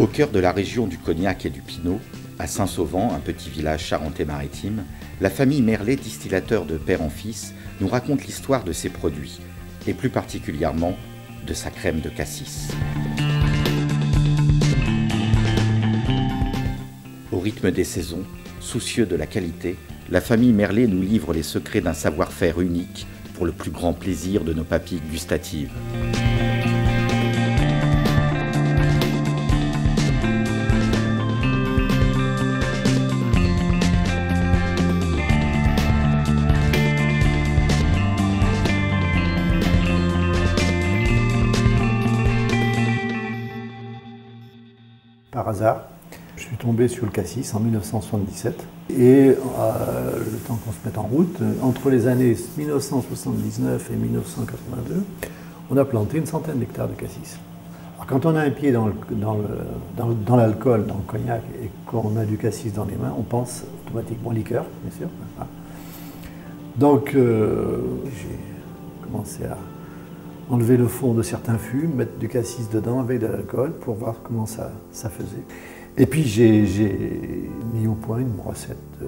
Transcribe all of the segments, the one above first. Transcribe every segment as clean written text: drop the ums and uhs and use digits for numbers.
Au cœur de la région du Cognac et du Pinot, à Saint-Sauvent, un petit village charentais-maritime, la famille Merlet, distillateur de père en fils, nous raconte l'histoire de ses produits, et plus particulièrement de sa crème de cassis. Au rythme des saisons, soucieux de la qualité, la famille Merlet nous livre les secrets d'un savoir-faire unique pour le plus grand plaisir de nos papilles gustatives. Par hasard, je suis tombé sur le cassis en 1977 et le temps qu'on se mette en route, entre les années 1979 et 1982, on a planté une centaine d'hectares de cassis. Alors, quand on a un pied dans l'alcool, dans le cognac, et qu'on a du cassis dans les mains, on pense automatiquement liqueur, bien sûr. Donc j'ai commencé à enlever le fond de certains fûts, mettre du cassis dedans avec de l'alcool pour voir comment ça faisait. Et puis j'ai mis au point une recette de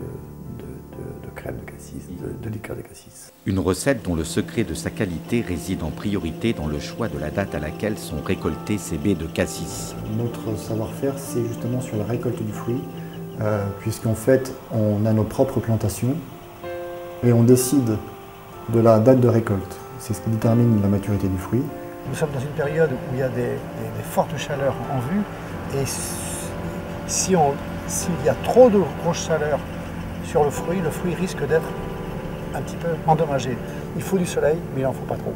crème de cassis, de liqueur de cassis. Une recette dont le secret de sa qualité réside en priorité dans le choix de la date à laquelle sont récoltés ces baies de cassis. Notre savoir-faire, c'est justement sur la récolte du fruit, puisqu'en fait, on a nos propres plantations et on décide de la date de récolte. C'est ce qui détermine la maturité du fruit. Nous sommes dans une période où il y a des fortes chaleurs en vue et s'il y a trop de grosses chaleurs sur le fruit risque d'être un petit peu endommagé. Il faut du soleil, mais il n'en faut pas trop.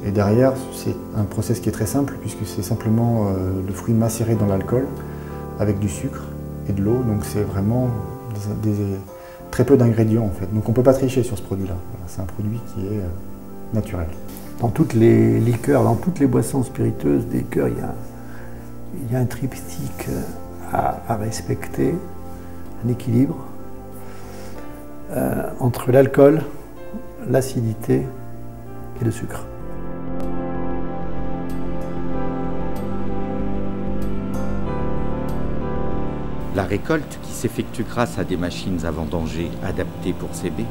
Et derrière, c'est un process qui est très simple puisque c'est simplement le fruit macéré dans l'alcool avec du sucre et de l'eau. Donc c'est vraiment très peu d'ingrédients en fait. Donc on ne peut pas tricher sur ce produit-là. Voilà, c'est un produit qui est naturel. Dans toutes les liqueurs, dans toutes les boissons spiritueuses, des liqueurs, il y a un triptyque à respecter, un équilibre entre l'alcool, l'acidité et le sucre. La récolte, qui s'effectue grâce à des machines à vendanger adaptées pour ces baies,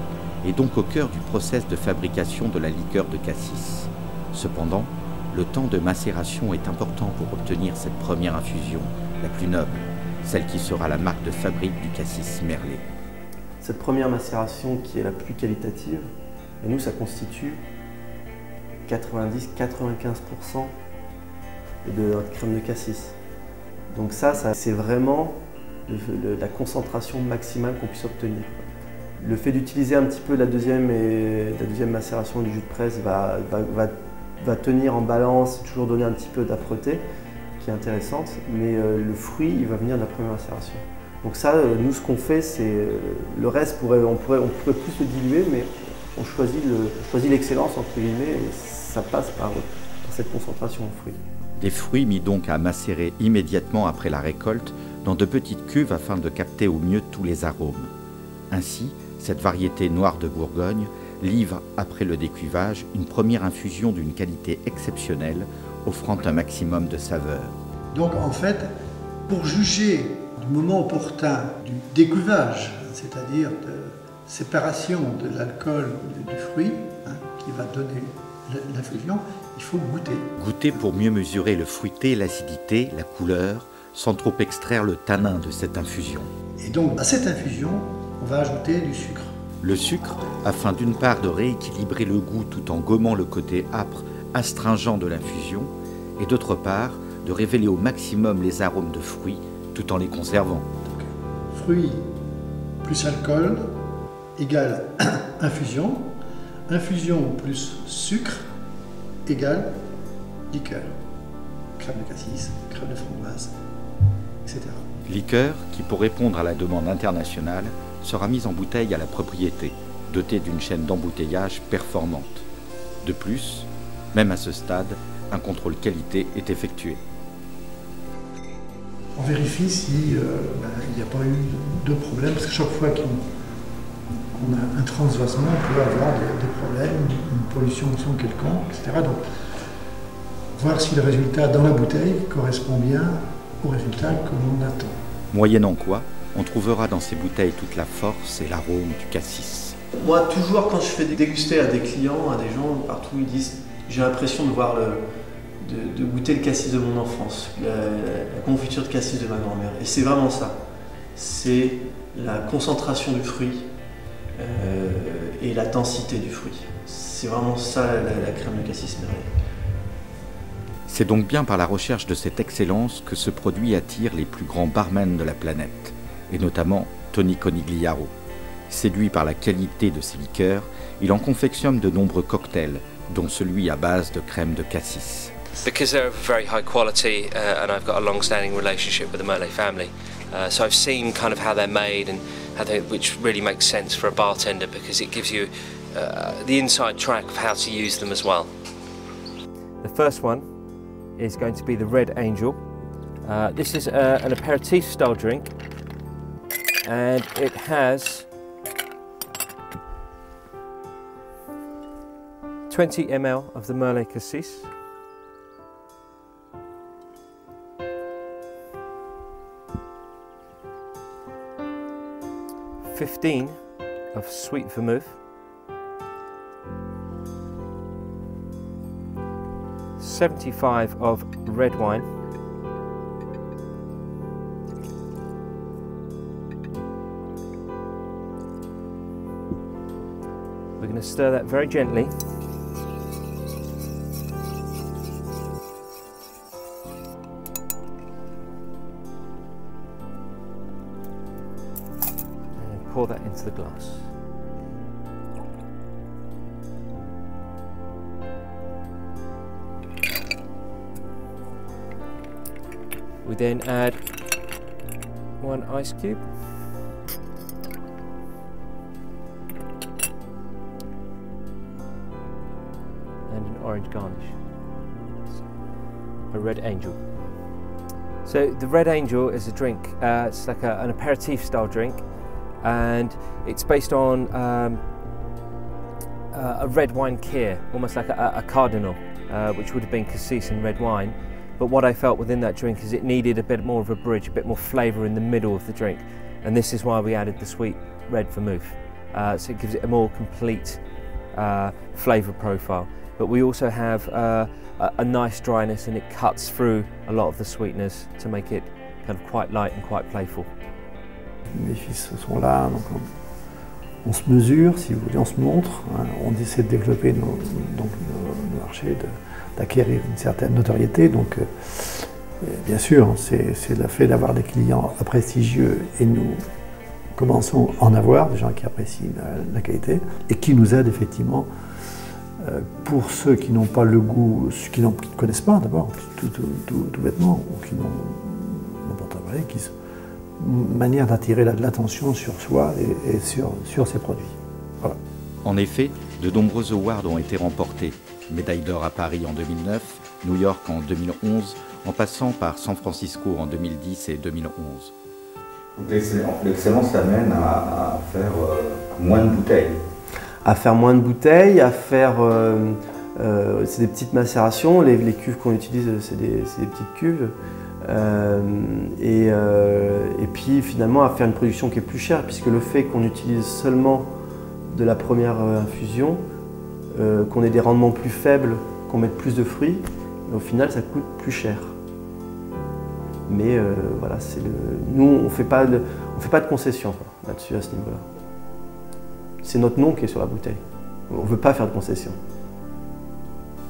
est donc au cœur du process de fabrication de la liqueur de cassis. Cependant, le temps de macération est important pour obtenir cette première infusion, la plus noble, celle qui sera la marque de fabrique du cassis Merlet. Cette première macération qui est la plus qualitative, et nous ça constitue 90-95% de notre crème de cassis. Donc ça c'est vraiment la concentration maximale qu'on puisse obtenir. Le fait d'utiliser un petit peu la deuxième macération du jus de presse va tenir en balance, toujours donner un petit peu d'âpreté qui est intéressante, mais le fruit il va venir de la première macération. Donc ça, nous ce qu'on fait, c'est le reste, on pourrait plus le diluer, mais on choisit l'excellence entre guillemets et ça passe par cette concentration en fruits. Des fruits mis donc à macérer immédiatement après la récolte dans de petites cuves afin de capter au mieux tous les arômes. Ainsi, cette variété noire de Bourgogne livre, après le décuivage, une première infusion d'une qualité exceptionnelle, offrant un maximum de saveur. Donc en fait, pour juger du moment opportun du décuivage, c'est-à-dire de séparation de l'alcool du fruit, qui va donner l'infusion, il faut goûter. Goûter pour mieux mesurer le fruité, l'acidité, la couleur, sans trop extraire le tanin de cette infusion. Et donc à cette infusion, on va ajouter du sucre. Le sucre, afin d'une part de rééquilibrer le goût tout en gommant le côté âpre, astringent de l'infusion, et d'autre part de révéler au maximum les arômes de fruits tout en les conservant. Donc, fruits plus alcool égale infusion, infusion plus sucre égale liqueur, crème de cassis, crème de framboise, etc. Liqueur qui, pour répondre à la demande internationale, sera mise en bouteille à la propriété, dotée d'une chaîne d'embouteillage performante. De plus, même à ce stade, un contrôle qualité est effectué. On vérifie s'il n'y a pas eu de problème, parce que chaque fois qu'on a un transvasement, on peut avoir des problèmes, une pollution quelconque, etc. Donc, voir si le résultat dans la bouteille correspond bien au résultat que l'on attend. Moyennant quoi, on trouvera dans ces bouteilles toute la force et l'arôme du cassis. Moi, toujours quand je fais déguster à des clients, à des gens partout, ils disent j'ai l'impression de voir de goûter le cassis de mon enfance, la confiture de cassis de ma grand-mère. Et c'est vraiment ça. C'est la concentration du fruit et la densité du fruit. C'est vraiment ça la crème de cassis merlet. C'est donc bien par la recherche de cette excellence que ce produit attire les plus grands barmen de la planète, et notamment Tony Conigliaro. Séduit par la qualité de ses liqueurs, il en confectionne de nombreux cocktails, dont celui à base de crème de cassis. Because they're of very high quality and I've got a long-standing relationship with the Merlet family, so I've seen kind of how they're made and which really makes sense for a bartender because it gives you the inside track of how to use them as well. The first one is going to be the Red Angel. This is an aperitif style drink and it has 20 ml of the Merlet Cassis, $15 of sweet vermouth, 75 of red wine, we're going to stir that very gently. Pour that into the glass. We then add 1 ice cube and an orange garnish. A Red Angel. So the Red Angel is a drink, it's like an aperitif style drink, and it's based on a red wine kir, almost like a cardinal, which would have been cassis and red wine. But what I felt within that drink is it needed a bit more of a bridge, a bit more flavour in the middle of the drink, and this is why we added the sweet red vermouth. So it gives it a more complete flavour profile. But we also have a nice dryness, and it cuts through a lot of the sweetness to make it kind of quite light and quite playful. Mes fils sont là, donc on se mesure, si vous voulez, on se montre, hein, on essaie de développer nos marchés, d'acquérir une certaine notoriété. Donc, bien sûr, c'est le fait d'avoir des clients prestigieux et nous commençons à en avoir, des gens qui apprécient la qualité et qui nous aident effectivement. Pour ceux qui n'ont pas le goût, ceux qui ne connaissent pas d'abord, tout bêtement, ou qui n'ont pas travaillé, qui sont une manière d'attirer l'attention sur soi et sur ses produits. Voilà. En effet, de nombreux awards ont été remportés. Médaille d'or à Paris en 2009, New York en 2011, en passant par San Francisco en 2010 et 2011. L'excellence amène à faire moins de bouteilles. À faire moins de bouteilles, à faire c'est des petites macérations. Les cuves qu'on utilise, c'est des petites cuves. Et puis finalement à faire une production qui est plus chère, puisque le fait qu'on utilise seulement de la première infusion, qu'on ait des rendements plus faibles, qu'on mette plus de fruits, au final ça coûte plus cher. Mais voilà, nous on fait pas de concession là-dessus à ce niveau-là. C'est notre nom qui est sur la bouteille. On ne veut pas faire de concession.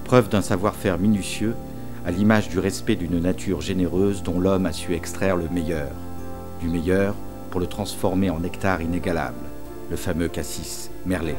Preuve d'un savoir-faire minutieux, à l'image du respect d'une nature généreuse dont l'homme a su extraire le meilleur. Du meilleur pour le transformer en nectar inégalable, le fameux cassis merlet.